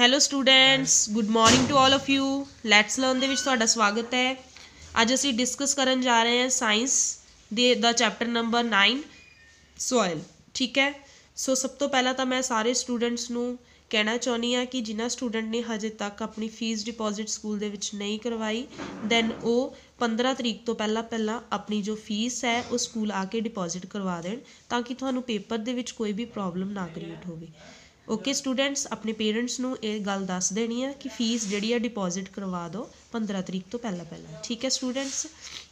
Hello students, good morning to all of you. Let's learn ਦੇ ਵਿੱਚ ਤੁਹਾਡਾ ਸਵਾਗਤ ਹੈ। ਅੱਜ ਅਸੀਂ ਡਿਸਕਸ ਕਰਨ ਜਾ ਰਹੇ ਹਾਂ ਸਾਇੰਸ ਦੇ ਦਾ ਚੈਪਟਰ ਨੰਬਰ 9 ਸੋਇਲ। ਠੀਕ ਹੈ। ਸੋ ਸਭ ਤੋਂ ਪਹਿਲਾਂ ਤਾਂ ਮੈਂ ਸਾਰੇ ਸਟੂਡੈਂਟਸ ਨੂੰ ਕਹਿਣਾ ਚਾਹੁੰਦੀ ਹਾਂ ਕਿ ਜਿਨ੍ਹਾਂ ਸਟੂਡੈਂਟ ਨੇ ਹਜੇ ਤੱਕ ਆਪਣੀ ਫੀਸ ਡਿਪੋਜ਼ਿਟ ਸਕੂਲ ਦੇ ਵਿੱਚ ਨਹੀਂ ਕਰਵਾਈ, ਦੈਨ ਉਹ 15 ਤਰੀਕ ਤੋਂ ਪਹਿਲਾਂ ਆਪਣੀ ਜੋ ਫੀਸ ਹੈ ਉਹ ਸਕੂਲ ਆ ਕੇ ਡਿਪੋਜ਼ਿਟ ਕਰਵਾ ਦੇਣ, ਤਾਂ ਕਿ ਤੁਹਾਨੂੰ ਪੇਪਰ ਦੇ ਵਿੱਚ ਕੋਈ ਵੀ ਪ੍ਰੋਬਲਮ ਨਾ ਕ੍ਰੀਏਟ ਹੋਵੇ। ਓਕੇ ਸਟੂਡੈਂਟਸ, ਆਪਣੇ ਪੇਰੈਂਟਸ ਨੂੰ ਇਹ ਗੱਲ ਦੱਸ ਦੇਣੀ ਹੈ ਕਿ ਫੀਸ ਜਿਹੜੀ ਆ ਡਿਪੋਜ਼ਿਟ ਕਰਵਾ ਦਿਓ 15 ਤਰੀਕ ਤੋਂ ਪਹਿਲਾਂ। ਠੀਕ ਹੈ ਸਟੂਡੈਂਟਸ,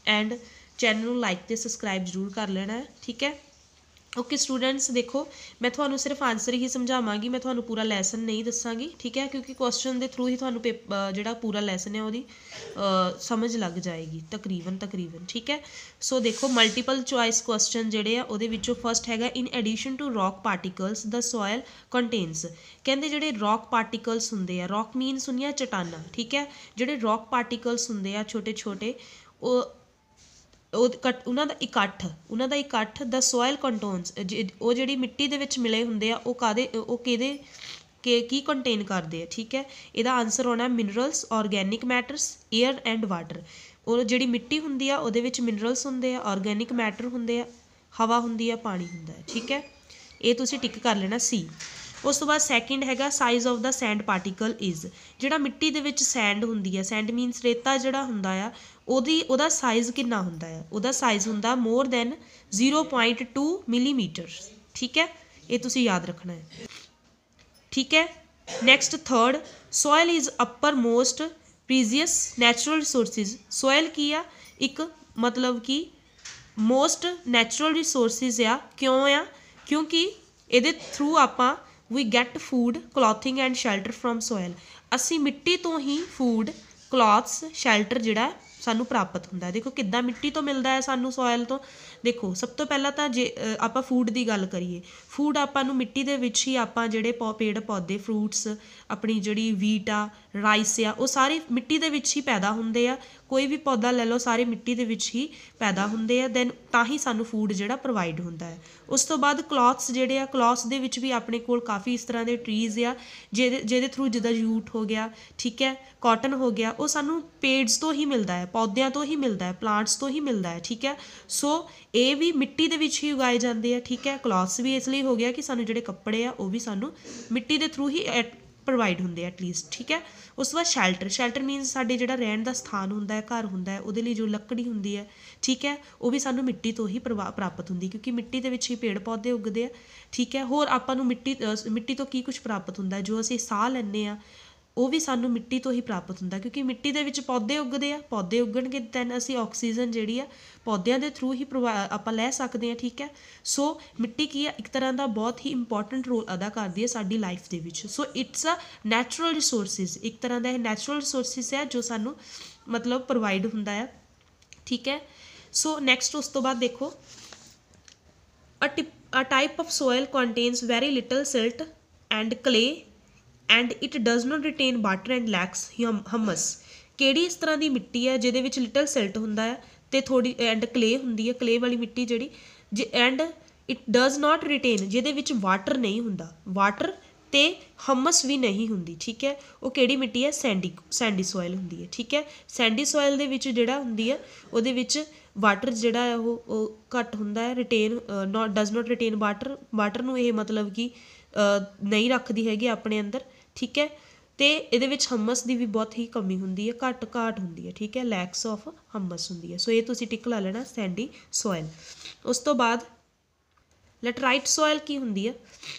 ਐਂਡ ਚੈਨਲ ਨੂੰ ਲਾਈਕ ਅਤੇ ਸਬਸਕ੍ਰਾਈਬ ਜ਼ਰੂਰ ਕਰ ਲੈਣਾ ਹੈ। ਠੀਕ ਹੈ। ਓਕੇ ਸਟੂਡੈਂਟਸ, ਦੇਖੋ ਮੈਂ ਤੁਹਾਨੂੰ ਸਿਰਫ ਆਨਸਰ ਹੀ ਸਮਝਾਵਾਂਗੀ, ਮੈਂ ਤੁਹਾਨੂੰ ਪੂਰਾ ਲੈਸਨ ਨਹੀਂ ਦੱਸਾਂਗੀ। ਠੀਕ ਹੈ, ਕਿਉਂਕਿ ਕੁਐਸਚਨ ਦੇ ਥਰੂ ਹੀ ਤੁਹਾਨੂੰ ਜਿਹੜਾ ਪੂਰਾ ਲੈਸਨ ਹੈ ਉਹਦੀ ਸਮਝ ਲੱਗ ਜਾਏਗੀ ਤਕਰੀਬਨ। ਠੀਕ ਹੈ। ਸੋ ਦੇਖੋ ਮਲਟੀਪਲ ਚੋਇਸ ਕੁਐਸਚਨ ਜਿਹੜੇ ਆ ਉਹਦੇ ਵਿੱਚੋਂ ਫਸਟ ਹੈਗਾ, in addition to rock particles the soil contains. ਕਹਿੰਦੇ ਜਿਹੜੇ ਰੌਕ ਪਾਰਟੀਕਲਸ ਹੁੰਦੇ ਆ, ਰੌਕ ਮੀਨਸ ਹੁੰਦੀਆਂ ਚਟਾਨਾਂ। ਠੀਕ ਹੈ। ਜਿਹੜੇ ਰੌਕ ਪਾਰਟੀਕਲਸ ਹੁੰਦੇ ਆ ਛੋਟੇ ਛੋਟੇ, ਉਹਨਾਂ ਦਾ ਇਕੱਠ ਦਾ ਸੋਇਲ ਕੰਟੋਨਸ, ਉਹ ਜਿਹੜੀ ਮਿੱਟੀ ਦੇ ਵਿੱਚ ਮਿਲੇ ਹੁੰਦੇ ਆ ਉਹ ਕੀ ਕੰਟੇਨ ਕਰਦੇ ਆ। ਠੀਕ ਹੈ। ਇਹਦਾ ਆਨਸਰ ਹੋਣਾ minerals, organic matters, air and water. ਉਹ ਜਿਹੜੀ ਮਿੱਟੀ ਹੁੰਦੀ ਆ ਉਹਦੇ ਵਿੱਚ ਮਿਨਰਲਸ ਹੁੰਦੇ ਆ, ਔਰਗੈਨਿਕ ਮੈਟਰ ਹੁੰਦੇ ਆ, ਹਵਾ ਹੁੰਦੀ ਆ, ਪਾਣੀ ਹੁੰਦਾ ਹੈ। ਠੀਕ ਹੈ। ਇਹ ਤੁਸੀਂ ਟਿਕ ਕਰ ਲੈਣਾ ਸੀ। ਉਸ ਤੋਂ ਬਾਅਦ ਸੈਕਿੰਡ ਹੈਗਾ, size of the send particle is. ਜਿਹੜਾ ਮਿੱਟੀ ਦੇ ਵਿੱਚ ਸੈਂਡ ਹੁੰਦੀ ਹੈ, ਸੈਂਡ ਮੀਨਸ ਰੇਤਾ ਜਿਹੜਾ ਹੁੰਦਾ ਆ, ਉਹਦਾ ਸਾਈਜ਼ ਕਿੰਨਾ ਹੁੰਦਾ ਆ? ਉਹਦਾ ਸਾਈਜ਼ ਹੁੰਦਾ ਮੋਰ ਦੈਨ 0.2 ਮਿਲੀਮੀਟਰ। ਠੀਕ ਹੈ। ਇਹ ਤੁਸੀਂ ਯਾਦ ਰੱਖਣਾ ਹੈ। ਠੀਕ ਹੈ। Next third, soil is uppermost precious natural resources. Soil ਕੀ ਆ? ਇੱਕ ਮਤਲਬ ਕਿ ਮੋਸਟ ਨੈਚੁਰਲ ਰਿਸੋਰਸਿਸ ਆ। ਕਿਉਂ ਆ? ਕਿਉਂਕਿ ਇਹਦੇ ਥਰੂ ਆਪਾਂ we get food, clothing and shelter from soil. ਅਸੀਂ ਮਿੱਟੀ ਤੋਂ ਹੀ ਫੂਡ, ਕਲੋਥਸ, ਸ਼ੈਲਟਰ ਜਿਹੜਾ ਸਾਨੂੰ ਪ੍ਰਾਪਤ ਹੁੰਦਾ। ਦੇਖੋ ਕਿੱਦਾਂ ਮਿੱਟੀ ਤੋਂ ਮਿਲਦਾ ਹੈ ਸਾਨੂੰ ਸੋਇਲ ਤੋਂ। ਦੇਖੋ ਸਭ ਤੋਂ ਪਹਿਲਾਂ ਤਾਂ ਜੇ ਆਪਾਂ ਫੂਡ ਦੀ ਗੱਲ ਕਰੀਏ, ਫੂਡ ਆਪਾਂ ਨੂੰ ਮਿੱਟੀ ਦੇ ਵਿੱਚ ਹੀ ਆਪਾਂ ਜਿਹੜੇ ਪੇੜ ਪੌਦੇ, ਫਰੂਟਸ, ਆਪਣੀ ਜਿਹੜੀ ਵੀਟ ਆ, ਰਾਈਸ ਆ, ਉਹ ਸਾਰੇ ਮਿੱਟੀ ਦੇ ਵਿੱਚ ਹੀ ਪੈਦਾ ਹੁੰਦੇ ਆ। ਕੋਈ ਵੀ ਪੌਦਾ ਲੈ ਲਓ, ਸਾਰੇ ਮਿੱਟੀ ਦੇ ਵਿੱਚ ਹੀ ਪੈਦਾ ਹੁੰਦੇ ਆ। ਦੈਨ ਤਾਂ ਹੀ ਸਾਨੂੰ ਫੂਡ ਜਿਹੜਾ ਪ੍ਰੋਵਾਈਡ ਹੁੰਦਾ ਹੈ। ਉਸ ਤੋਂ ਬਾਅਦ ਕਲੋਥਸ ਜਿਹੜੇ ਆ, ਕਲੋਥਸ ਦੇ ਵਿੱਚ ਵੀ ਆਪਣੇ ਕੋਲ ਕਾਫੀ ਇਸ ਤਰ੍ਹਾਂ ਦੇ ਟਰੀਜ਼ ਆ ਜਿਹਦੇ ਥਰੂ, ਜਿੱਦਾਂ ਜੂਟ ਹੋ ਗਿਆ, ਠੀਕ ਹੈ, ਕਾਟਨ ਹੋ ਗਿਆ, ਉਹ ਸਾਨੂੰ ਪੇੜਸ ਤੋਂ ਹੀ ਮਿਲਦਾ ਹੈ, ਪੌਦਿਆਂ ਤੋਂ ਹੀ ਮਿਲਦਾ ਹੈ, ਪਲਾਂਟਸ ਤੋਂ ਹੀ ਮਿਲਦਾ ਹੈ। ਠੀਕ ਹੈ। ਸੋ ਇਹ ਵੀ ਮਿੱਟੀ ਦੇ ਵਿੱਚ ਹੀ ਉਗਾਏ ਜਾਂਦੇ ਆ। ਠੀਕ ਹੈ। ਕਲੋਥਸ ਵੀ ਇਸ ਲਈ ਹੋ ਗਿਆ ਕਿ ਸਾਨੂੰ ਜਿਹੜੇ ਕੱਪੜੇ ਆ ਉਹ ਵੀ ਸਾਨੂੰ ਮਿੱਟੀ ਦੇ ਥਰੂ ਹੀ ਪ੍ਰੋਵਾਈਡ ਹੁੰਦੇ ਆ ਐਟਲੀਸਟ। ਠੀਕ ਹੈ। ਉਸ ਤੋਂ ਬਾਅਦ ਸ਼ੈਲਟਰ ਮੀਨਸ ਸਾਡੇ ਜਿਹੜਾ ਰਹਿਣ ਦਾ ਸਥਾਨ ਹੁੰਦਾ ਹੈ, ਘਰ ਹੁੰਦਾ ਹੈ, ਉਹਦੇ ਲਈ ਜੋ ਲੱਕੜੀ ਹੁੰਦੀ ਹੈ, ਠੀਕ ਹੈ, ਉਹ ਵੀ ਸਾਨੂੰ ਮਿੱਟੀ ਤੋਂ ਹੀ ਪ੍ਰਾਪਤ ਹੁੰਦੀ, ਕਿਉਂਕਿ ਮਿੱਟੀ ਦੇ ਵਿੱਚ ਹੀ ਪੇੜ ਪੌਦੇ ਉੱਗਦੇ ਆ। ਠੀਕ ਹੈ। ਹੋਰ ਆਪਾਂ ਨੂੰ ਮਿੱਟੀ ਤੋਂ ਕੀ ਕੁਛ ਪ੍ਰਾਪਤ ਹੁੰਦਾ? ਜੋ ਅਸੀਂ ਸਾਹ ਲੈਂਦੇ ਹਾਂ ਉਹ ਵੀ ਸਾਨੂੰ ਮਿੱਟੀ ਤੋਂ ਹੀ ਪ੍ਰਾਪਤ ਹੁੰਦਾ, ਕਿਉਂਕਿ ਮਿੱਟੀ ਦੇ ਵਿੱਚ ਪੌਦੇ ਉੱਗਦੇ ਆ। ਪੌਦੇ ਉੱਗਣਗੇ ਦੈਨ ਅਸੀਂ ਆਕਸੀਜਨ ਜਿਹੜੀ ਆ ਪੌਦਿਆਂ ਦੇ ਥਰੂ ਹੀ ਆਪਾਂ ਲੈ ਸਕਦੇ ਹਾਂ। ਠੀਕ ਹੈ। ਸੋ ਮਿੱਟੀ ਕੀ ਆ? ਇੱਕ ਤਰ੍ਹਾਂ ਦਾ ਬਹੁਤ ਹੀ ਇੰਪੋਰਟੈਂਟ ਰੋਲ ਅਦਾ ਕਰਦੀ ਹੈ ਸਾਡੀ ਲਾਈਫ ਦੇ ਵਿੱਚ। So it's a natural resources, ਇੱਕ ਤਰ੍ਹਾਂ ਦਾ ਇਹ ਨੈਚੁਰਲ ਰਿਸੋਰਸਿਸ ਹੈ ਜੋ ਸਾਨੂੰ ਮਤਲਬ ਪ੍ਰੋਵਾਈਡ ਹੁੰਦਾ ਹੈ। ਠੀਕ ਹੈ। ਸੋ ਨੈਕਸਟ ਉਸ ਤੋਂ ਬਾਅਦ ਦੇਖੋ, a type of soil contains very little silt and clay and it does not retain water and lacks humus। ਕਿਹੜੀ ਇਸ ਤਰ੍ਹਾਂ ਦੀ ਮਿੱਟੀ ਹੈ ਜਿਹਦੇ ਵਿੱਚ ਲਿਟਲ ਸਿਲਟ ਹੁੰਦਾ ਹੈ ਅਤੇ ਥੋੜ੍ਹੀ ਐਂਡ ਕਲੇ ਹੁੰਦੀ ਹੈ, ਕਲੇ ਵਾਲੀ ਮਿੱਟੀ ਜਿਹੜੀ, and it does not retain, ਜਿਹਦੇ ਵਿੱਚ ਵਾਟਰ ਨਹੀਂ ਹੁੰਦਾ, ਵਾਟਰ ਅਤੇ ਹਮਸ ਵੀ ਨਹੀਂ ਹੁੰਦੀ। ਠੀਕ ਹੈ। ਉਹ ਕਿਹੜੀ ਮਿੱਟੀ ਹੈ? ਸੈਂਡੀ ਸੋਇਲ ਹੁੰਦੀ ਹੈ। ਠੀਕ ਹੈ। ਸੈਂਡੀ ਸੋਇਲ ਦੇ ਵਿੱਚ ਜਿਹੜਾ ਹੁੰਦੀ ਹੈ ਉਹਦੇ ਵਿੱਚ ਵਾਟਰ ਜਿਹੜਾ ਹੈ ਉਹ ਘੱਟ ਹੁੰਦਾ ਹੈ, ਡਜ਼ ਨਾਟ ਰਿਟੇਨ ਵਾਟਰ ਨੂੰ ਇਹ ਮਤਲਬ ਕਿ ਨਹੀਂ ਰੱਖਦੀ ਹੈਗੀ ਆਪਣੇ ਅੰਦਰ। ਠੀਕ ਹੈ। ਅਤੇ ਇਹਦੇ ਵਿੱਚ ਹਮਸ ਦੀ ਵੀ ਬਹੁਤ ਹੀ ਕਮੀ ਹੁੰਦੀ ਹੈ, ਘਾਟ ਹੁੰਦੀ ਹੈ। ਠੀਕ ਹੈ। ਲੈਕਸ ਆਫ ਹਮਸ ਹੁੰਦੀ ਹੈ। ਸੋ ਇਹ ਤੁਸੀਂ ਟਿਕ ਲਾ ਲੈਣਾ, ਸੈਂਡੀ ਸੋਇਲ। ਉਸ ਤੋਂ ਬਾਅਦ ਲੈਟਰਾਈਟ ਸੋਇਲ ਕੀ ਹੁੰਦੀ ਹੈ?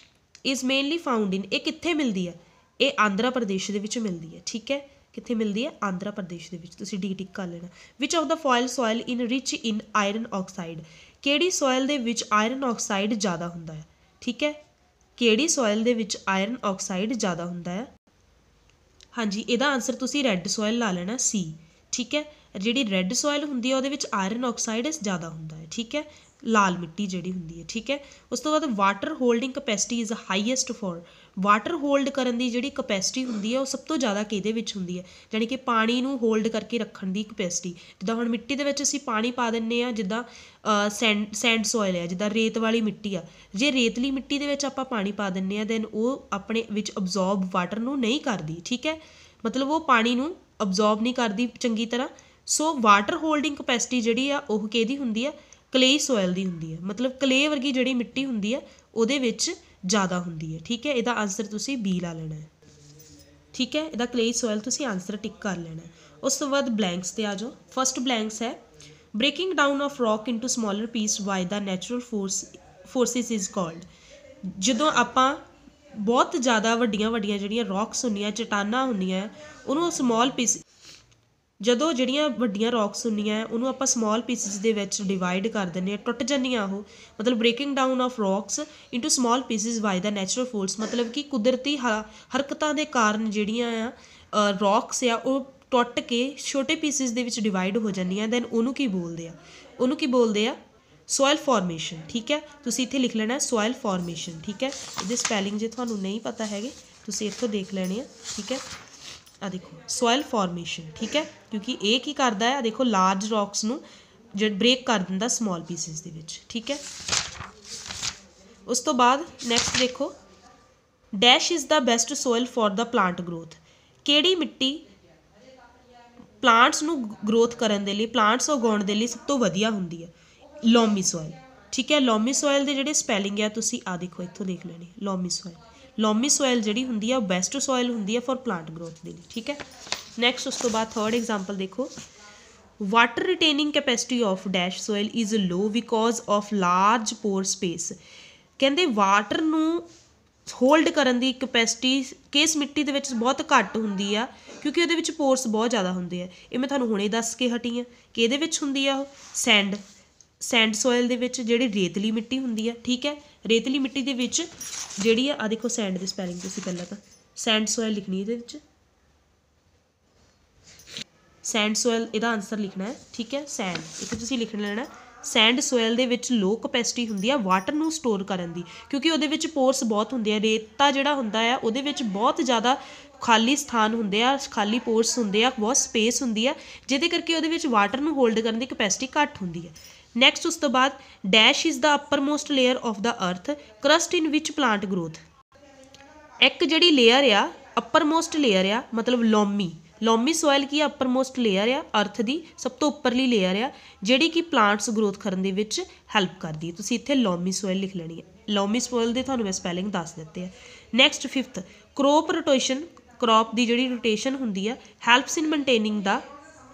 ਇਜ਼ ਮੇਨਲੀ ਫਾਊਂਡ ਇਨ, ਇਹ ਕਿੱਥੇ ਮਿਲਦੀ ਹੈ? ਇਹ ਆਂਧਰਾ ਪ੍ਰਦੇਸ਼ ਦੇ ਵਿੱਚ ਮਿਲਦੀ ਹੈ। ਠੀਕ ਹੈ। ਕਿੱਥੇ ਮਿਲਦੀ ਹੈ? ਆਂਧਰਾ ਪ੍ਰਦੇਸ਼ ਦੇ ਵਿੱਚ। ਤੁਸੀਂ ਡੀ ਟਿਕ ਕਰ ਲੈਣਾ। Which of the soil in rich in iron oxide. ਕਿਹੜੀ ਸੋਇਲ ਦੇ ਵਿੱਚ ਆਇਰਨ ਆਕਸਾਈਡ ਜ਼ਿਆਦਾ ਹੁੰਦਾ ਹੈ? ਠੀਕ ਹੈ। ਕਿਹੜੀ ਸੋਇਲ ਦੇ ਵਿੱਚ ਆਇਰਨ ਆਕਸਾਈਡ ਜ਼ਿਆਦਾ ਹੁੰਦਾ ਹੈ? ਹਾਂਜੀ, ਇਹਦਾ ਆਨਸਰ ਤੁਸੀਂ ਰੈੱਡ ਸੋਇਲ ਲਾ ਲੈਣਾ, ਸੀ। ਠੀਕ ਹੈ। ਜਿਹੜੀ ਰੈੱਡ ਸੋਇਲ ਹੁੰਦੀ ਹੈ ਉਹਦੇ ਵਿੱਚ ਆਇਰਨ ਆਕਸਾਈਡ ਜ਼ਿਆਦਾ ਹੁੰਦਾ ਹੈ। ਠੀਕ ਹੈ। ਲਾਲ ਮਿੱਟੀ ਜਿਹੜੀ ਹੁੰਦੀ ਹੈ। ਠੀਕ ਹੈ। ਉਸ ਤੋਂ ਬਾਅਦ water holding capacity is highest for. Water hold ਕਰਨ ਦੀ ਜਿਹੜੀ ਕਪੈਸਿਟੀ ਹੁੰਦੀ ਹੈ ਉਹ ਸਭ ਤੋਂ ਜ਼ਿਆਦਾ ਕਿਹਦੇ ਵਿੱਚ ਹੁੰਦੀ ਹੈ, ਜਾਣੀ ਕਿ ਪਾਣੀ ਨੂੰ ਹੋਲਡ ਕਰਕੇ ਰੱਖਣ ਦੀ ਕਪੈਸਿਟੀ। ਜਿੱਦਾਂ ਹੁਣ ਮਿੱਟੀ ਦੇ ਵਿੱਚ ਅਸੀਂ ਪਾਣੀ ਪਾ ਦਿੰਦੇ ਹਾਂ, ਜਿੱਦਾਂ ਸੈਂਡ ਸੋਇਲ ਹੈ, ਜਿੱਦਾਂ ਰੇਤ ਵਾਲੀ ਮਿੱਟੀ ਆ, ਜੇ ਰੇਤਲੀ ਮਿੱਟੀ ਦੇ ਵਿੱਚ ਆਪਾਂ ਪਾਣੀ ਪਾ ਦਿੰਦੇ ਹਾਂ ਦੈਨ ਉਹ ਆਪਣੇ ਵਿੱਚ ਅਬਜ਼ੋਰਬ ਵਾਟਰ ਨੂੰ ਨਹੀਂ ਕਰਦੀ, ਠੀਕ ਹੈ, ਮਤਲਬ ਉਹ ਪਾਣੀ ਨੂੰ ਅਬਜ਼ੋਰਬ ਨਹੀਂ ਕਰਦੀ ਚੰਗੀ ਤਰ੍ਹਾਂ। ਸੋ ਵਾਟਰ ਹੋਲਡਿੰਗ ਕਪੈਸਿਟੀ ਜਿਹੜੀ ਆ ਉਹ ਕਿਹਦੀ ਹੁੰਦੀ ਆ, ਕਲੇਈ ਸੋਇਲ ਦੀ ਹੁੰਦੀ ਹੈ, ਮਤਲਬ ਕਲੇ ਵਰਗੀ ਜਿਹੜੀ ਮਿੱਟੀ ਹੁੰਦੀ ਹੈ ਉਹਦੇ ਵਿੱਚ ਜ਼ਿਆਦਾ ਹੁੰਦੀ ਹੈ, ਠੀਕ ਹੈ। ਇਹਦਾ ਆਨਸਰ ਤੁਸੀਂ ਬੀ ਲਾ ਲੈਣਾ ਹੈ, ਠੀਕ ਹੈ, ਇਹਦਾ ਕਲੇਈ ਸੋਇਲ ਤੁਸੀਂ ਆਨਸਰ ਟਿਕ ਕਰ ਲੈਣਾ। ਉਸ ਤੋਂ ਬਾਅਦ ਬਲੈਂਕਸ ਤੇ ਆ ਜਾਓ। ਫਸਟ ਬਲੈਂਕਸ ਹੈ breaking down of rock into smaller piece by the natural forces is called. ਜਦੋਂ ਆਪਾਂ ਬਹੁਤ ਜ਼ਿਆਦਾ ਵੱਡੀਆਂ ਵੱਡੀਆਂ ਜਿਹੜੀਆਂ ਰੌਕਸ ਹੁੰਦੀਆਂ, ਚਟਾਨਾਂ ਹੁੰਦੀਆਂ, ਉਹਨੂੰ ਸਮੋਲ ਪੀਸ, ਜਦੋਂ ਜਿਹੜੀਆਂ ਵੱਡੀਆਂ ਰੌਕਸ ਹੁੰਦੀਆਂ ਉਹਨੂੰ ਆਪਾਂ ਸਮੋਲ ਪੀਸਿਸ ਦੇ ਵਿੱਚ ਡਿਵਾਈਡ ਕਰ ਦਿੰਦੇ ਹਾਂ, ਟੁੱਟ ਜਾਂਦੀਆਂ ਉਹ, ਮਤਲਬ breaking down of rocks into small pieces by the natural force, ਮਤਲਬ ਕਿ ਕੁਦਰਤੀ ਹਰਕਤਾਂ ਦੇ ਕਾਰਨ ਜਿਹੜੀਆਂ ਆ ਰੌਕਸ ਆ ਉਹ ਟੁੱਟ ਕੇ ਛੋਟੇ ਪੀਸਿਸ ਦੇ ਵਿੱਚ ਡਿਵਾਈਡ ਹੋ ਜਾਂਦੀਆਂ, ਦੈਨ ਉਹਨੂੰ ਕੀ ਬੋਲਦੇ ਆ, ਉਹਨੂੰ ਕੀ ਬੋਲਦੇ ਆ, ਸੋਇਲ ਫਾਰਮੇਸ਼ਨ, ਠੀਕ ਹੈ। ਤੁਸੀਂ ਇੱਥੇ ਲਿਖ ਲੈਣਾ ਸੋਇਲ ਫਾਰਮੇਸ਼ਨ, ਠੀਕ ਹੈ। ਇਹਦੇ ਸਪੈਲਿੰਗ ਜੇ ਤੁਹਾਨੂੰ ਨਹੀਂ ਪਤਾ ਹੈਗੇ ਤੁਸੀਂ ਇੱਥੋਂ ਦੇਖ ਲੈਣੇ ਆ, ਠੀਕ ਹੈ। ਆ ਦੇਖੋ ਸੋਇਲ ਫਾਰਮੇਸ਼ਨ, ਠੀਕ ਹੈ, ਕਿਉਂਕਿ ਇਹ ਕੀ ਕਰਦਾ ਹੈ, ਦੇਖੋ ਲਾਰਜ ਰੌਕਸ ਨੂੰ ਬ੍ਰੇਕ ਕਰ ਦਿੰਦਾ ਸਮੋਲ ਪੀਸਿਸ ਦੇ ਵਿੱਚ, ਠੀਕ ਹੈ। ਉਸ ਤੋਂ ਬਾਅਦ ਨੈਕਸਟ ਦੇਖੋ dash is the best soil for the plant growth. ਕਿਹੜੀ ਮਿੱਟੀ ਪਲਾਂਟਸ ਨੂੰ ਗਰੋਥ ਕਰਨ ਦੇ ਲਈ, ਪਲਾਂਟਸ ਉਗਾਉਣ ਦੇ ਲਈ ਸਭ ਤੋਂ ਵਧੀਆ ਹੁੰਦੀ ਹੈ, ਲੋਮੀ ਸੋਇਲ, ਠੀਕ ਹੈ। ਲੋਮੀ ਸੋਇਲ ਦੇ ਜਿਹੜੇ ਸਪੈਲਿੰਗ ਆ ਤੁਸੀਂ ਆ ਦੇਖੋ ਇੱਥੋਂ ਦੇਖ ਲੈਣੀ, ਲੋਮੀ ਸੋਇਲ, ਲੋਮੀ ਸੋਇਲ ਜਿਹੜੀ ਹੁੰਦੀ ਆ ਉਹ ਬੈਸਟ ਸੋਇਲ ਹੁੰਦੀ ਆ ਫॉर ਪਲਾਂਟ ਗਰੋਥ ਦੇ ਲਈ, ਠੀਕ ਹੈ। ਨੈਕਸਟ ਉਸ ਤੋਂ ਬਾਅਦ ਥਰਡ ਐਗਜ਼ਾਮਪਲ ਦੇਖੋ water retaining capacity of dash soil is low because of large pore space. ਕਹਿੰਦੇ ਵਾਟਰ ਨੂੰ ਹੋਲਡ ਕਰਨ ਦੀ ਕਪੈਸਿਟੀ ਕਿਸ ਮਿੱਟੀ ਦੇ ਵਿੱਚ ਬਹੁਤ ਘੱਟ ਹੁੰਦੀ ਆ, ਕਿਉਂਕਿ ਉਹਦੇ ਵਿੱਚ ਪੋਰਸ ਬਹੁਤ ਜ਼ਿਆਦਾ ਹੁੰਦੇ ਆ। ਇਹ ਮੈਂ ਤੁਹਾਨੂੰ ਹੁਣੇ ਦੱਸ ਕੇ ਹਟੀ ਹਾਂ ਕਿ ਇਹਦੇ ਵਿੱਚ ਹੁੰਦੀ ਆ ਉਹ ਸੈਂਡ ਸੋਇਲ ਦੇ ਵਿੱਚ, ਜਿਹੜੀ ਰੇਤਲੀ ਮਿੱਟੀ ਹੁੰਦੀ ਆ, ਠੀਕ ਹੈ। ਰੇਤਲੀ ਮਿੱਟੀ ਦੇ ਵਿੱਚ ਜਿਹੜੀ ਆ ਦੇਖੋ ਸੈਂਡ ਦੀ ਸਪੈਲਿੰਗ ਤੁਸੀਂ ਪਹਿਲਾਂ ਤਾਂ ਸੈਂਡ ਸੋਇਲ ਲਿਖਣੀ, ਇਹਦੇ ਵਿੱਚ ਸੈਂਡ ਸੋਇਲ ਇਹਦਾ ਆਨਸਰ ਲਿਖਣਾ ਹੈ, ਠੀਕ ਹੈ। ਸੈਂਡ ਇੱਥੇ ਤੁਸੀਂ ਲਿਖ ਲੈਣਾ ਸੈਂਡ ਸੋਇਲ ਦੇ ਵਿੱਚ ਲੋ ਕਪੈਸਿਟੀ ਹੁੰਦੀ ਆ ਵਾਟਰ ਨੂੰ ਸਟੋਰ ਕਰਨ ਦੀ, ਕਿਉਂਕਿ ਉਹਦੇ ਵਿੱਚ ਪੋਰਸ ਬਹੁਤ ਹੁੰਦੇ ਆ। ਰੇਤਾ ਜਿਹੜਾ ਹੁੰਦਾ ਆ ਉਹਦੇ ਵਿੱਚ ਬਹੁਤ ਜ਼ਿਆਦਾ ਖਾਲੀ ਸਥਾਨ ਹੁੰਦੇ ਆ, ਖਾਲੀ ਪੋਰਸ ਹੁੰਦੇ ਆ, ਬਹੁਤ ਸਪੇਸ ਹੁੰਦੀ ਆ, ਜਿਹਦੇ ਕਰਕੇ ਉਹਦੇ ਵਿੱਚ ਵਾਟਰ ਨੂੰ ਹੋਲਡ ਕਰਨ ਦੀ ਕਪੈਸਿਟੀ ਘੱਟ ਹੁੰਦੀ ਹੈ। ਨੈਕਸਟ ਉਸ ਤੋਂ ਬਾਅਦ dash is the uppermost layer of the earth crust in which plant growth. ਇੱਕ ਜਿਹੜੀ ਲੇਅਰ ਆ ਅਪਰ ਮੋਸਟ ਲੇਅਰ ਆ, ਮਤਲਬ ਲੋਮੀ ਸੋਇਲ ਕੀ ਆ, ਅਪਰ ਮੋਸਟ ਲੇਅਰ ਆ, ਅਰਥ ਦੀ ਸਭ ਤੋਂ ਉੱਪਰਲੀ ਲੇਅਰ ਆ, ਜਿਹੜੀ ਕਿ ਪਲਾਂਟਸ ਗਰੋਥ ਕਰਨ ਦੇ ਵਿੱਚ ਹੈਲਪ ਕਰਦੀ ਹੈ। ਤੁਸੀਂ ਇੱਥੇ ਲੋਮੀ ਸੋਇਲ ਲਿਖ ਲੈਣੀ ਹੈ। ਲੋਮੀ ਸੋਇਲ ਦੇ ਤੁਹਾਨੂੰ ਮੈਂ ਸਪੈਲਿੰਗ ਦੱਸ ਦਿੱਤੇ ਆ। Next fifth crop rotation, crop ਦੀ ਜਿਹੜੀ ਰੋਟੇਸ਼ਨ ਹੁੰਦੀ ਆ ਹੈਲਪਸ ਇਨ ਮੇਨਟੇਨਿੰਗ ਦਾ,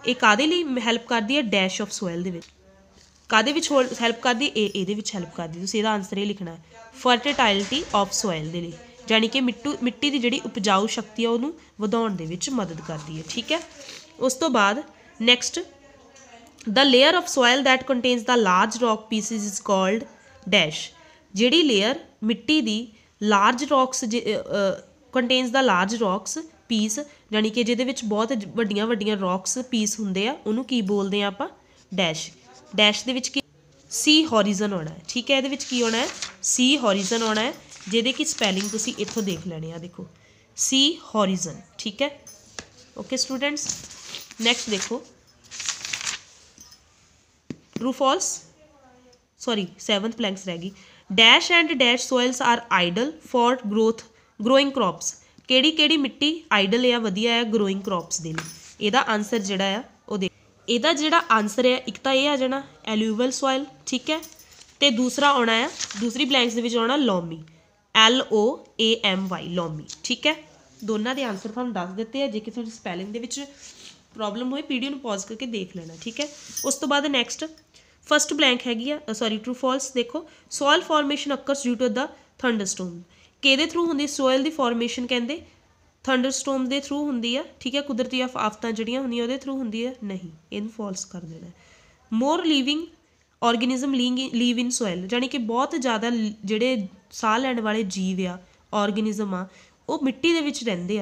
ਇਹ ਕਾਹਦੇ ਲਈ ਹੈਲਪ ਕਰਦੀ ਹੈ, ਡੈਸ਼ ਆਫ ਸੋਇਲ ਦੇ ਵਿੱਚ। ਕਾਹਦੇ ਵਿੱਚ ਹੈਲਪ ਕਰਦੀ, ਇਹਦੇ ਵਿੱਚ ਹੈਲਪ ਕਰਦੀ। ਤੁਸੀਂ ਇਹਦਾ ਆਨਸਰ ਇਹ ਲਿਖਣਾ ਹੈ ਫਰਟੀਲਾਈਜ਼ਿਟੀ ਆਫ ਸੋਇਲ ਦੇ ਲਈ, ਜਾਣੀ ਕਿ ਮਿੱਟੀ ਦੀ ਜਿਹੜੀ ਉਪਜਾਊ ਸ਼ਕਤੀ ਆ ਉਹਨੂੰ ਵਧਾਉਣ ਦੇ ਵਿੱਚ ਮਦਦ ਕਰਦੀ ਹੈ, ਠੀਕ ਹੈ। ਉਸ ਤੋਂ ਬਾਅਦ next the layer of soil that contains the large rock pieces is called dash. ਜਿਹੜੀ ਲੇਅਰ ਮਿੱਟੀ ਦੀ ਲਾਰਜ ਰੌਕਸ ਕੰਟੇਨਸ ਦਾ ਲਾਰਜ ਰੌਕਸ ਪੀਸ, ਜਾਣੀ ਕਿ ਜਿਹਦੇ ਵਿੱਚ ਬਹੁਤ ਵੱਡੀਆਂ ਵੱਡੀਆਂ ਰੌਕਸ ਪੀਸ ਹੁੰਦੇ ਆ, ਉਹਨੂੰ ਕੀ ਬੋਲਦੇ ਆ ਆਪਾਂ, ਡੈਸ਼। ਡੈਸ਼ ਦੇ ਵਿੱਚ ਕੀ ਸੀ ਹੋਰੀਜ਼ਨ ਆਉਣਾ ਹੈ, ਠੀਕ ਹੈ। ਇਹਦੇ ਵਿੱਚ ਕੀ ਆਉਣਾ ਹੈ, ਸੀ ਹੋਰੀਜ਼ਨ ਆਉਣਾ ਹੈ, ਜਿਹਦੇ ਕਿ ਸਪੈਲਿੰਗ ਤੁਸੀਂ ਇੱਥੋਂ ਦੇਖ ਲੈਣੇ ਆ, ਦੇਖੋ ਸੀ ਹੋਰੀਜ਼ਨ, ਠੀਕ ਹੈ। ਓਕੇ ਸਟੂਡੈਂਟਸ, ਨੈਕਸਟ ਦੇਖੋ true false, sorry 7th blanks ਰਹਿ ਗਈ। Dash and dash soils are ideal for growing crops. ਕਿਹੜੀ ਮਿੱਟੀ ਆਈਡਲ ਆ, ਵਧੀਆ ਹੈ ਗਰੋਇੰਗ ਕ੍ਰੌਪਸ ਦੇ ਲਈ। ਇਹਦਾ ਆਨਸਰ ਜਿਹੜਾ ਆ ਉਹ ਦੇ, ਇਹਦਾ ਜਿਹੜਾ ਆਨਸਰ ਹੈ ਇੱਕ ਤਾਂ ਇਹ ਆ ਜਾਣਾ ਐਲੂਵਲ ਸੋਇਲ, ਠੀਕ ਹੈ, ਤੇ ਦੂਸਰਾ ਆਉਣਾ ਆ ਦੂਸਰੀ ਬਲੈਂਕਸ ਦੇ ਵਿੱਚ ਆਉਣਾ ਲੋਮੀ, LOAMY ਲੋਮੀ, ਠੀਕ ਹੈ। ਦੋਨਾਂ ਦੇ ਆਨਸਰ ਤੁਹਾਨੂੰ ਦੱਸ ਦਿੱਤੇ ਆ। ਜੇ ਕਿਸੇ ਨੂੰ ਸਪੈਲਿੰਗ ਦੇ ਵਿੱਚ ਪ੍ਰੋਬਲਮ ਹੋਏ ਵੀਡੀਓ ਨੂੰ ਪੌਜ਼ ਕਰਕੇ ਦੇਖ ਲੈਣਾ, ਠੀਕ ਹੈ। ਉਸ ਤੋਂ ਬਾਅਦ ਨੈਕਸਟ ਫਸਟ ਬਲੈਂਕ ਹੈਗੀ ਆ, ਸੌਰੀ ਟਰੂ ਫਾਲਸ ਦੇਖੋ soil formation occurs due to the thunderstorm. ਕਿਹਦੇ ਥਰੂ ਹੁੰਦੀ ਸੋਇਲ ਦੀ ਫਾਰਮੇਸ਼ਨ, ਕਹਿੰਦੇ ਥੰਡਰਸਟੋਮ ਦੇ ਥਰੂ ਹੁੰਦੀ ਆ, ਠੀਕ ਹੈ। ਕੁਦਰਤੀ ਆਫਤਾਂ ਜਿਹੜੀਆਂ ਹੁੰਦੀਆਂ ਉਹਦੇ ਥਰੂ ਹੁੰਦੀ ਹੈ, ਨਹੀਂ, ਇਹਨੂੰ ਫਾਲਸ ਕਰ ਦੇਣਾ। ਮੋਰ ਲਿਵਿੰਗ ਔਰਗੈਨਿਜ਼ਮ ਲੀਵ ਇਨ ਸੋਇਲ, ਜਾਣੀ ਕਿ ਬਹੁਤ ਜ਼ਿਆਦਾ ਜਿਹੜੇ ਸਾਹ ਲੈਣ ਵਾਲੇ ਜੀਵ ਆ, ਔਰਗੈਨਿਜ਼ਮ ਆ, ਉਹ ਮਿੱਟੀ ਦੇ ਵਿੱਚ ਰਹਿੰਦੇ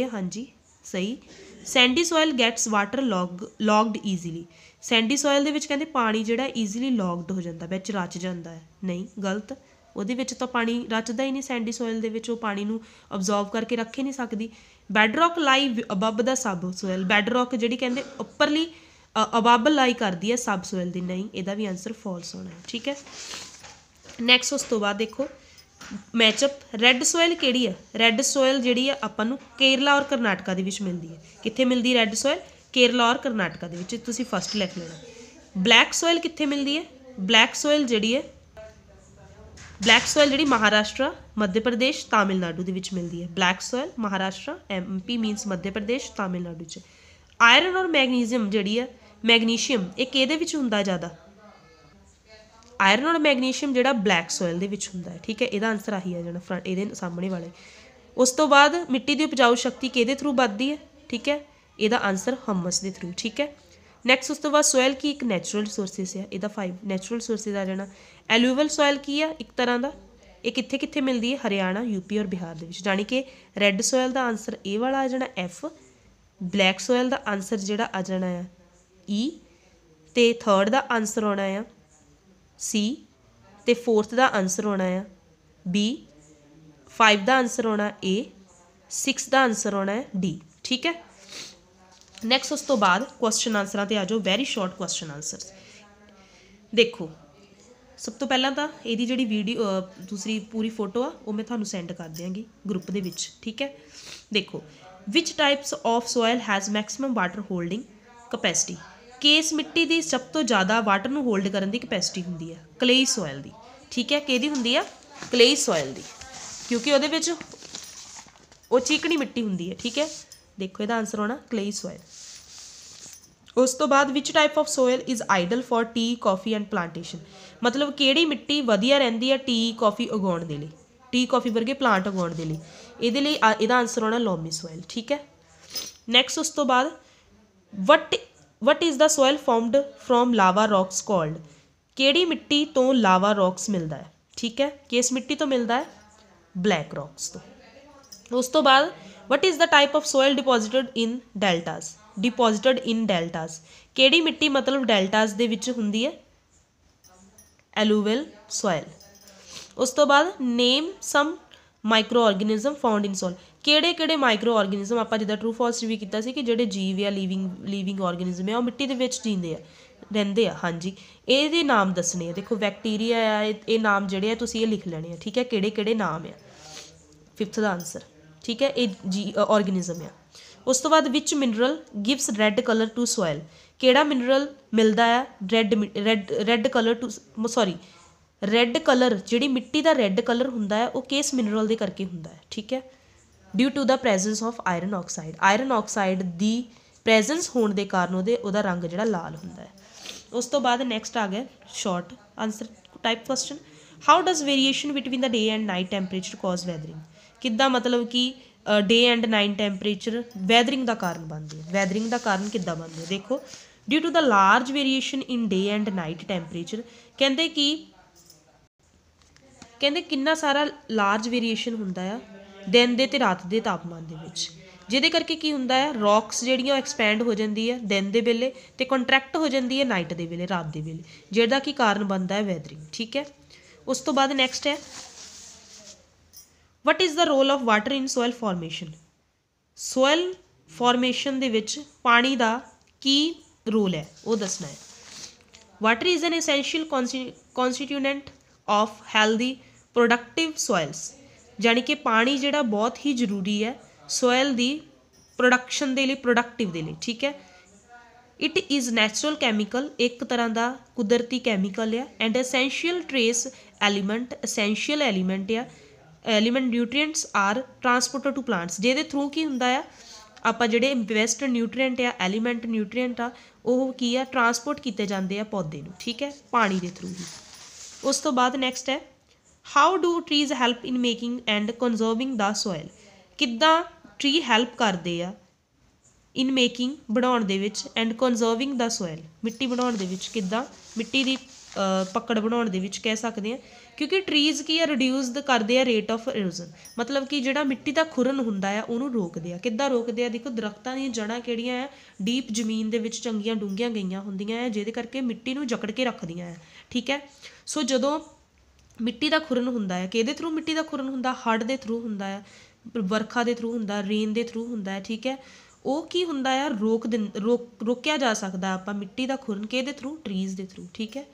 ਆ, ਹਾਂਜੀ ਸਹੀ। Sandy soil gets waterlogged easily. Sandy soil ਦੇ ਵਿੱਚ ਕਹਿੰਦੇ ਪਾਣੀ ਜਿਹੜਾ ਈਜ਼ੀਲੀ ਲੌਗਡ ਹੋ ਜਾਂਦਾ, ਵਿੱਚ ਰਚ ਜਾਂਦਾ ਹੈ, ਨਹੀਂ ਗਲਤ। ਉਹਦੇ ਵਿੱਚ ਤਾਂ ਪਾਣੀ ਰਚਦਾ ਹੀ ਨਹੀਂ, ਸੈਂਡੀ ਸੋਇਲ ਦੇ ਵਿੱਚ ਉਹ ਪਾਣੀ ਨੂੰ ਅਬਜ਼ੋਰਬ ਕਰਕੇ ਰੱਖ ਹੀ ਨਹੀਂ ਸਕਦੀ। ਬੈਡ ਰੌਕ ਲਾਈ ਅਬਵ ਦਾ ਸਬ ਸੋਇਲ, ਬੈਡ ਰੌਕ ਜਿਹੜੀ ਕਹਿੰਦੇ ਉੱਪਰਲੀ ਅਬਵ ਲਾਈ ਕਰਦੀ ਹੈ ਸਬ ਸੋਇਲ ਦੀ, ਨਹੀਂ, ਇਹਦਾ ਵੀ ਆਂਸਰ ਫਾਲਸ ਹੋਣਾ ਹੈ, ਠੀਕ ਹੈ। ਨੈਕਸਟ ਉਸ ਤੋਂ ਬਾਅਦ ਦੇਖੋ ਮੈਚਅਪ, ਰੈੱਡ ਸੋਇਲ ਕਿਹੜੀ ਹੈ? ਰੈੱਡ ਸੋਇਲ ਜਿਹੜੀ ਹੈ ਆਪਾਂ ਨੂੰ ਕੇਰਲਾ ਔਰ ਕਰਨਾਟਕਾ ਦੇ ਵਿੱਚ ਮਿਲਦੀ ਹੈ। ਕਿੱਥੇ ਮਿਲਦੀ ਰੈੱਡ ਸੋਇਲ? ਕੇਰਲਾ ਔਰ ਕਰਨਾਟਕਾ ਦੇ ਵਿੱਚ, ਤੁਸੀਂ ਫਸਟ ਲਿਖ ਲੈਣਾ। ਬਲੈਕ ਸੋਇਲ ਕਿੱਥੇ ਮਿਲਦੀ ਹੈ? ਬਲੈਕ ਸੋਇਲ ਜਿਹੜੀ ਹੈ, ਬਲੈਕ ਸੋਇਲ ਜਿਹੜੀ ਮਹਾਰਾਸ਼ਟਰ, ਮੱਧ ਪ੍ਰਦੇਸ਼, ਤਾਮਿਲਨਾਡੂ ਦੇ ਵਿੱਚ ਮਿਲਦੀ ਹੈ। Black soil Maharashtra, MP means Madhya Pradesh, Tamil Nadu 'ਚ। ਆਇਰਨ ਔਰ ਮੈਗਨੀਜ਼ੀਅਮ ਜਿਹੜੀ ਹੈ, ਮੈਗਨੀਸ਼ੀਅਮ, ਇਹ ਕਿਹਦੇ ਵਿੱਚ ਹੁੰਦਾ ਜ਼ਿਆਦਾ? ਆਇਰਨ ਔਰ ਮੈਗਨੀਸ਼ੀਅਮ ਜਿਹੜਾ ਬਲੈਕ ਸੋਇਲ ਦੇ ਵਿੱਚ ਹੁੰਦਾ ਹੈ, ਠੀਕ ਹੈ। ਇਹਦਾ ਆਂਸਰ ਆਹੀ ਆ ਜਾਣਾ ਫਰੰਟ, ਇਹਦੇ ਸਾਹਮਣੇ ਵਾਲੇ। ਉਸ ਤੋਂ ਬਾਅਦ ਮਿੱਟੀ ਦੀ ਉਪਜਾਊ ਸ਼ਕਤੀ ਕਿਹਦੇ ਥਰੂ ਵੱਧਦੀ ਹੈ? ਠੀਕ ਹੈ, ਇਹਦਾ ਆਂਸਰ ਹਮਸ ਦੇ ਥਰੂ, ਠੀਕ ਹੈ। ਨੈਕਸਟ ਉਸ ਤੋਂ ਬਾਅਦ ਸੋਇਲ ਕੀ ਇੱਕ ਨੈਚੁਰਲ ਰਿਸੋਰਸਿਸ ਆ, ਇਹਦਾ 5 ਨੈਚੁਰਲ ਰਿਸੋਰਸਿਸ ਆ ਜਾਣਾ। ਐਲੂਵਲ ਸੋਇਲ ਕੀ ਆ? ਇੱਕ ਤਰ੍ਹਾਂ ਦਾ, ਇਹ ਕਿੱਥੇ ਕਿੱਥੇ ਮਿਲਦੀ ਹੈ? ਹਰਿਆਣਾ, UP ਔਰ ਬਿਹਾਰ ਦੇ ਵਿੱਚ, ਜਾਣੀ ਕਿ ਰੈੱਡ ਸੋਇਲ ਦਾ ਆਂਸਰ ਇਹ ਵਾਲਾ ਆ ਜਾਣਾ F, ਬਲੈਕ ਸੋਇਲ ਦਾ ਆਂਸਰ ਜਿਹੜਾ ਆ ਜਾਣਾ ਆ E, ਅਤੇ ਥਰਡ ਦਾ ਆਂਸਰ ਆਉਣਾ ਆ C, ਅਤੇ ਫੋਰਥ ਦਾ ਆਂਸਰ ਆਉਣਾ ਆ B, 5 ਦਾ ਆਂਸਰ ਆਉਣਾ A, 6 ਦਾ ਆਂਸਰ ਆਉਣਾ ਹੈ D, ਠੀਕ ਹੈ। ਨੈਕਸਟ ਉਸ ਤੋਂ ਬਾਅਦ ਕੁਐਸਚਨ ਆਂਸਰਾਂ 'ਤੇ ਆ ਜਾਓ, ਵੈਰੀ ਸ਼ਾਰਟ ਕੁਐਸਚਨ ਆਂਸਰਸ। ਦੇਖੋ ਸਭ ਤੋਂ ਪਹਿਲਾਂ ਤਾਂ ਇਹਦੀ ਜਿਹੜੀ ਵੀਡੀਓ ਦੂਸਰੀ ਪੂਰੀ ਫੋਟੋ ਆ ਉਹ ਮੈਂ ਤੁਹਾਨੂੰ ਸੈਂਡ ਕਰ ਦਿਆਂਗੀ ਗਰੁੱਪ ਦੇ ਵਿੱਚ, ਠੀਕ ਹੈ। ਦੇਖੋ which types of soil has maximum water holding capacity, ਕਿਸ ਮਿੱਟੀ ਦੀ ਸਭ ਤੋਂ ਜ਼ਿਆਦਾ ਵਾਟਰ ਨੂੰ ਹੋਲਡ ਕਰਨ ਦੀ ਕਪੈਸਿਟੀ ਹੁੰਦੀ ਹੈ? ਕਲੇਈ ਸੋਇਲ ਦੀ, ਠੀਕ ਹੈ। ਕਿਹਦੀ ਹੁੰਦੀ ਆ? ਕਲੇਈ ਸੋਇਲ ਦੀ, ਕਿਉਂਕਿ ਉਹਦੇ ਵਿੱਚ ਉਹ ਚੀਕਣੀ ਮਿੱਟੀ ਹੁੰਦੀ ਹੈ, ਠੀਕ ਹੈ। ਦੇਖੋ ਇਹਦਾ ਆਂਸਰ ਹੋਣਾ ਕਲੇਈ ਸੋਇਲ। ਉਸ ਤੋਂ ਬਾਅਦ which type of soil is ideal for tea, coffee and plantation, ਮਤਲਬ ਕਿਹੜੀ ਮਿੱਟੀ ਵਧੀਆ ਰਹਿੰਦੀ ਹੈ ਟੀ, ਕਾਫੀ ਉਗਾਉਣ ਦੇ ਲਈ, ਟੀ ਕਾਫੀ ਵਰਗੇ ਪਲਾਂਟ ਉਗਾਉਣ ਦੇ ਲਈ? ਇਹਦੇ ਲਈ ਇਹਦਾ ਆਂਸਰ ਹੋਣਾ ਲੋਮੀ ਸੋਇਲ, ਠੀਕ ਹੈ। ਨੈਕਸਟ ਉਸ ਤੋਂ ਬਾਅਦ what is the soil formed from Lava rocks called, ਕਿਹੜੀ ਮਿੱਟੀ ਤੋਂ ਲਾਵਾ ਰੌਕਸ ਮਿਲਦਾ ਹੈ? ਠੀਕ ਹੈ, ਕਿਸ ਮਿੱਟੀ ਤੋਂ ਮਿਲਦਾ ਹੈ? ਬਲੈਕ ਰੌਕਸ ਤੋਂ। ਉਸ ਤੋਂ ਬਾਅਦ what is the type of soil deposited in deltas, deposited in deltas, ਕਿਹੜੀ ਮਿੱਟੀ ਮਤਲਬ ਡੈਲਟਾਸ ਦੇ ਵਿੱਚ ਹੁੰਦੀ ਹੈ? Alluvial soil. ਉਸ ਤੋਂ ਬਾਅਦ name some microorganism found in soil, ਕਿਹੜੇ ਕਿਹੜੇ ਮਾਈਕਰੋ ਆਰਗੈਨਿਜ਼ਮ, ਆਪਾਂ ਜਿੱਦਾਂ ਟਰੂ ਫਾਲਸ ਵੀ ਕੀਤਾ ਸੀ ਕਿ ਜਿਹੜੇ ਜੀਵ ਆ, ਲਿਵਿੰਗ ਆਰਗੈਨਿਜ਼ਮ ਆ, ਉਹ ਮਿੱਟੀ ਦੇ ਵਿੱਚ ਜੀਂਦੇ ਆ, ਰਹਿੰਦੇ ਆ, ਹਾਂਜੀ। ਇਹਦੇ ਨਾਮ ਦੱਸਣੇ ਆ। ਦੇਖੋ ਬੈਕਟੀਰੀਆ ਆ, ਇਹ ਨਾਮ ਜਿਹੜੇ ਆ ਤੁਸੀਂ ਇਹ ਲਿਖ ਲੈਣੇ ਆ, ਠੀਕ ਹੈ, ਕਿਹੜੇ ਕਿਹੜੇ ਨਾਮ ਆ। 5th ਦਾ ਆਂਸਰ, ਠੀਕ ਹੈ, ਇਹ ਆਰਗੈਨਿਜ਼ਮ ਆ। ਉਸ ਤੋਂ ਬਾਅਦ which mineral gives red colour to soil, ਕਿਹੜਾ ਮਿਨਰਲ ਮਿਲਦਾ ਆ red colour to, sorry red colour, ਜਿਹੜੀ ਮਿੱਟੀ ਦਾ ਰੈੱਡ ਕਲਰ ਹੁੰਦਾ ਹੈ ਉਹ ਕਿਸ ਮਿਨਰਲ ਦੇ ਕਰਕੇ ਹੁੰਦਾ ਹੈ? ਠੀਕ ਹੈ, due to the presence of iron oxide, iron oxide ਦੀ ਪ੍ਰੈਜ਼ੈਂਸ ਹੋਣ ਦੇ ਕਾਰਨ ਉਹਦਾ ਰੰਗ ਜਿਹੜਾ ਲਾਲ ਹੁੰਦਾ ਹੈ। ਉਸ ਤੋਂ ਬਾਅਦ ਨੈਕਸਟ ਆ ਗਿਆ short answer type question, how does variation between the day and night temperature cause weathering, ਕਿੱਦਾਂ ਮਤਲਬ ਕਿ day and night temperature weathering ਦਾ ਕਾਰਨ ਬਣਦੇ ਆ, ਵੈਦਰਿੰਗ ਦਾ ਕਾਰਨ ਕਿੱਦਾਂ ਬਣਦੇ ਆ? ਦੇਖੋ due to the large variation in day and night temperature, ਕਹਿੰਦੇ ਕਿੰਨਾ ਸਾਰਾ ਲਾਰਜ ਵੇਰੀਏਸ਼ਨ ਹੁੰਦਾ ਆ ਦਿਨ ਦੇ ਅਤੇ ਰਾਤ ਦੇ ਤਾਪਮਾਨ ਦੇ ਵਿੱਚ, ਜਿਹਦੇ ਕਰਕੇ ਕੀ ਹੁੰਦਾ ਹੈ? ਰੌਕਸ ਜਿਹੜੀਆਂ ਉਹ ਐਕਸਪੈਂਡ ਹੋ ਜਾਂਦੀ ਹੈ ਦਿਨ ਦੇ ਵੇਲੇ ਅਤੇ ਕੰਟਰੈਕਟ ਹੋ ਜਾਂਦੀ ਹੈ ਨਾਈਟ ਦੇ ਵੇਲੇ, ਰਾਤ ਦੇ ਵੇਲੇ, ਜਿਹਦਾ ਕੀ ਕਾਰਨ ਬਣਦਾ ਹੈ? ਵੈਦਰਿੰਗ, ਠੀਕ ਹੈ। ਉਸ ਤੋਂ ਬਾਅਦ ਨੈਕਸਟ ਹੈ what is the role of water in soil formation, soil formation ਦੇ ਵਿੱਚ ਪਾਣੀ ਦਾ ਕੀ ਰੋਲ ਹੈ ਉਹ ਦੱਸਣਾ ਹੈ। Water is an essential constituent of healthy productive soils, ਜਾਣੀ ਕਿ ਪਾਣੀ ਜਿਹੜਾ ਬਹੁਤ ਹੀ ਜ਼ਰੂਰੀ ਹੈ ਸੋਇਲ ਦੀ ਪ੍ਰੋਡਕਸ਼ਨ ਦੇ ਲਈ, ਪ੍ਰੋਡਕਟਿਵ ਦੇ ਲਈ, ਠੀਕ ਹੈ। ਇਟ ਇਜ਼ ਨੈਚੁਰਲ ਕੈਮੀਕਲ, ਇੱਕ ਤਰ੍ਹਾਂ ਦਾ ਕੁਦਰਤੀ ਕੈਮੀਕਲ ਆ, and essential trace element, essential element ਆ, element nutrients are transported to plants, ਜਿਹਦੇ ਥਰੂ ਕੀ ਹੁੰਦਾ ਆ, ਆਪਾਂ ਜਿਹੜੇ ਬੈਸਟ ਨਿਊਟਰੀਐਂਟ ਆ, ਐਲੀਮੈਂਟ ਨਿਊਟਰੀਐਂਟ ਆ, ਉਹ ਕੀ ਆ, ਟਰਾਂਸਪੋਰਟ ਕੀਤੇ ਜਾਂਦੇ ਆ ਪੌਦੇ ਨੂੰ, ਠੀਕ ਹੈ, ਪਾਣੀ ਦੇ ਥਰੂ ਹੀ। ਉਸ ਤੋਂ ਬਾਅਦ ਨੈਕਸਟ ਹੈ how do trees help in making and conserving the soil, ਕਿੱਦਾਂ ਟਰੀ ਹੈਲਪ ਕਰਦੇ ਆ ਇਨ ਮੇਕਿੰਗ ਬਣਾਉਣ ਦੇ ਵਿੱਚ, ਐਂਡ ਕੰਜ਼ਰਵਿੰਗ ਦਾ ਸੋਇਲ, ਮਿੱਟੀ ਬਣਾਉਣ ਦੇ ਵਿੱਚ, ਕਿੱਦਾਂ ਮਿੱਟੀ ਦੀ ਪਕੜ ਬਣਾਉਣ ਦੇ ਵਿੱਚ ਕਹਿ ਸਕਦੇ ਹਾਂ, ਕਿਉਂਕਿ ਟਰੀਜ਼ ਕੀ ਆ, ਰਿਡਿਊਸ ਕਰਦੇ ਆ ਰੇਟ ਆਫ ਇਰੋਜ਼ਨ, ਮਤਲਬ ਕਿ ਜਿਹੜਾ ਮਿੱਟੀ ਦਾ ਖੁਰਨ ਹੁੰਦਾ ਆ ਉਹਨੂੰ ਰੋਕਦੇ ਆ। ਕਿੱਦਾਂ ਰੋਕਦੇ ਆ? ਦੇਖੋ ਦਰਖਤਾਂ ਦੀਆਂ ਜੜ੍ਹਾਂ ਕਿਹੜੀਆਂ ਆ, ਡੀਪ ਜ਼ਮੀਨ ਦੇ ਵਿੱਚ ਚੰਗੀਆਂ ਡੂੰਘੀਆਂ ਗਈਆਂ ਹੁੰਦੀਆਂ ਆ, ਜਿਹਦੇ ਕਰਕੇ ਮਿੱਟੀ ਨੂੰ ਜਕੜ ਕੇ ਰੱਖਦੀਆਂ ਆ, ਠੀਕ ਹੈ। ਸੋ ਜਦੋਂ ਮਿੱਟੀ ਦਾ ਖੁਰਨ ਹੁੰਦਾ ਹੈ, ਕਿਹਦੇ ਥਰੂ ਮਿੱਟੀ ਦਾ ਖੁਰਨ ਹੁੰਦਾ, ਹੜ੍ਹ ਦੇ ਥਰੂ ਹੁੰਦਾ ਹੈ, ਵਰਖਾ ਦੇ ਥਰੂ ਹੁੰਦਾ, ਰੇਨ ਦੇ ਥਰੂ ਹੁੰਦਾ ਹੈ, ਠੀਕ ਹੈ। ਉਹ ਕੀ ਹੁੰਦਾ ਆ, ਰੋਕਿਆ ਜਾ ਸਕਦਾ ਆਪਾਂ ਮਿੱਟੀ ਦਾ ਖੁਰਨ ਕਿਹਦੇ ਥਰੂ, ਟਰੀਜ਼ ਦੇ ਥਰੂ, ਠੀਕ ਹੈ।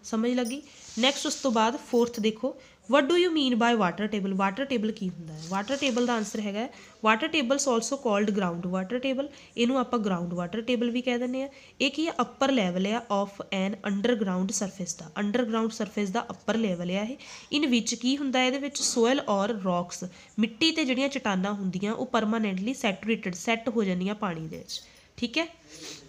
ਸਮਝ ਲੱਗੀ। ਨੈਕਸਟ ਉਸ ਤੋਂ ਬਾਅਦ 4th ਦੇਖੋ, what do you mean by water table. Water table ਕੀ ਹੁੰਦਾ ਹੈ, ਵਾਟਰ ਟੇਬਲ ਦਾ ਆਂਸਰ ਹੈਗਾ water tables also called ground water table, ਇਹਨੂੰ ਆਪਾਂ ਗਰਾਊਂਡ ਵਾਟਰ ਟੇਬਲ ਵੀ ਕਹਿ ਦਿੰਦੇ ਆ। ਇਹ ਕੀ ਆ, ਅੱਪਰ ਲੈਵਲ ਆ of N underground surface the, underground surface the upper level ਆ ਇਹ। ਇਨ ਵਿੱਚ ਕੀ ਹੁੰਦਾ, ਇਹਦੇ ਵਿੱਚ ਸੋਇਲ ਔਰ ਰੌਕਸ, ਮਿੱਟੀ ਤੇ ਜਿਹੜੀਆਂ ਚਟਾਨਾਂ ਹੁੰਦੀਆਂ ਉਹ ਪਰਮਾਨੈਂਟਲੀ ਸੈੱਟ ਹੋ ਜਾਂਦੀਆਂ ਪਾਣੀ ਦੇ ਵਿੱਚ, ਠੀਕ ਹੈ।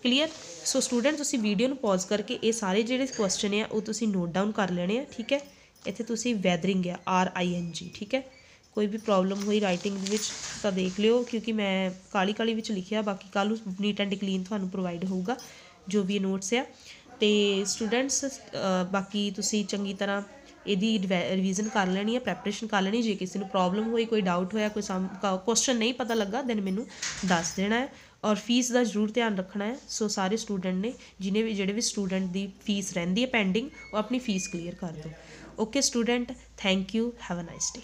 ਕਲੀਅਰ। ਸੋ ਸਟੂਡੈਂਟ ਤੁਸੀਂ ਵੀਡੀਓ ਨੂੰ ਪੌਜ਼ ਕਰਕੇ ਇਹ ਸਾਰੇ ਜਿਹੜੇ ਕੁਐਸਚਨ ਆ ਉਹ ਤੁਸੀਂ ਨੋਟ ਡਾਊਨ ਕਰ ਲੈਣੇ ਆ, ਠੀਕ ਹੈ। ਇੱਥੇ ਤੁਸੀਂ ਵੈਦਰਿੰਗ ਆ RING, ਠੀਕ ਹੈ। ਕੋਈ ਵੀ ਪ੍ਰੋਬਲਮ ਹੋਈ ਰਾਈਟਿੰਗ ਦੇ ਵਿੱਚ ਤਾਂ ਦੇਖ ਲਿਓ, ਕਿਉਂਕਿ ਮੈਂ ਕਾਲੀ ਵਿੱਚ ਲਿਖਿਆ, ਬਾਕੀ ਕੱਲ੍ਹ ਨੂੰ ਨੀਟ ਐਂਡ ਕਲੀਨ ਤੁਹਾਨੂੰ ਪ੍ਰੋਵਾਈਡ ਹੋਊਗਾ ਜੋ ਵੀ ਨੋਟਸ ਆ। ਅਤੇ ਸਟੂਡੈਂਟਸ ਬਾਕੀ ਤੁਸੀਂ ਚੰਗੀ ਤਰ੍ਹਾਂ ਇਹਦੀ ਰਿਵੀਜ਼ਨ ਕਰ ਲੈਣੀ ਹੈ, ਪ੍ਰੈਪਰੇਸ਼ਨ ਕਰ ਲੈਣੀ। ਜੇ ਕਿਸੇ ਨੂੰ ਪ੍ਰੋਬਲਮ ਹੋਈ, ਕੋਈ ਡਾਊਟ ਹੋਇਆ, ਕੋਈ ਕੁਐਸਚਨ ਨਹੀਂ ਪਤਾ ਲੱਗਾ, ਦੈਨ ਮੈਨੂੰ ਦੱਸ ਦੇਣਾ ਹੈ। ਔਰ ਫੀਸ ਦਾ ਜ਼ਰੂਰ ਧਿਆਨ ਰੱਖਣਾ ਹੈ। ਸੋ ਸਾਰੇ ਸਟੂਡੈਂਟ ਨੇ ਜਿਹੜੇ ਵੀ ਸਟੂਡੈਂਟ ਦੀ ਫੀਸ ਰਹਿੰਦੀ ਹੈ ਪੈਂਡਿੰਗ, ਉਹ ਆਪਣੀ ਫੀਸ ਕਲੀਅਰ ਕਰ ਦਿਓ। Okay student, thank you, have a nice day.